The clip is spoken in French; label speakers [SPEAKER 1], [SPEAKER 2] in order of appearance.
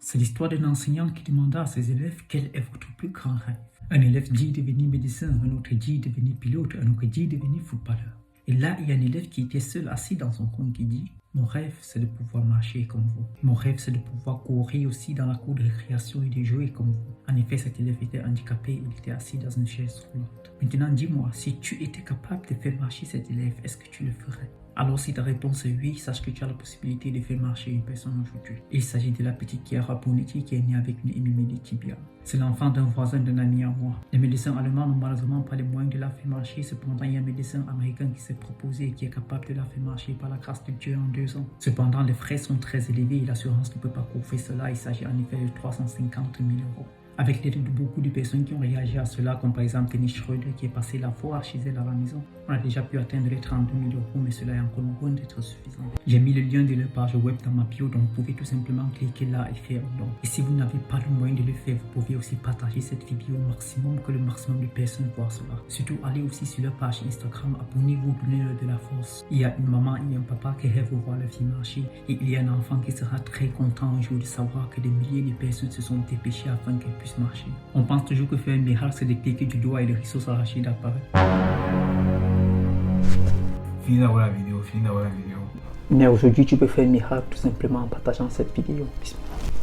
[SPEAKER 1] C'est l'histoire d'un enseignant qui demanda à ses élèves quel est votre plus grand rêve. Un élève dit devenir médecin, un autre dit devenir pilote, un autre dit devenir footballeur. Et là, il y a un élève qui était seul assis dans son coin qui dit « Mon rêve, c'est de pouvoir marcher comme vous. Mon rêve, c'est de pouvoir courir aussi dans la cour de récréation et de jouer comme vous. » En effet, cet élève était handicapé, il était assis dans une chaise roulante. Maintenant, dis-moi, si tu étais capable de faire marcher cet élève, est-ce que tu le ferais? Alors si ta réponse est oui, sache que tu as la possibilité de faire marcher une personne aujourd'hui. Il s'agit de la petite Chiara Bonetti qui est née avec une hémiplégie de tibia. C'est l'enfant d'un voisin d'un ami à moi. Les médecins allemands n'ont malheureusement pas les moyens de la faire marcher, cependant il y a un médecin américain qui s'est proposé et qui est capable de la faire marcher par la grâce de Dieu en 2 ans. Cependant les frais sont très élevés et l'assurance ne peut pas couvrir cela, il s'agit en effet de 350 000 €. Avec l'aide de beaucoup de personnes qui ont réagi à cela, comme par exemple Dennis Schroeder qui est passé la fois chez elle à la maison. On a déjà pu atteindre les 32 000 €, mais cela est encore loin d'être suffisant. J'ai mis le lien de leur page web dans ma bio, donc vous pouvez tout simplement cliquer là et faire un don. Et si vous n'avez pas le moyen de le faire, vous pouvez aussi partager cette vidéo au maximum, que le maximum de personnes voient cela. Surtout, allez aussi sur leur page Instagram, abonnez-vous, donnez-leur de la force. Il y a une maman et un papa qui rêvent de voir leur fille marcher, et il y a un enfant qui sera très content un jour de savoir que des milliers de personnes se sont dépêchées afin qu'elle puisse marcher. On pense toujours que faire un miracle, c'est de cliquer du doigt et le risseau s'arracher d'appareil.
[SPEAKER 2] Finis d'avoir la vidéo.
[SPEAKER 1] Mais aujourd'hui, tu peux faire un miracle tout simplement en partageant cette vidéo. Bismillah.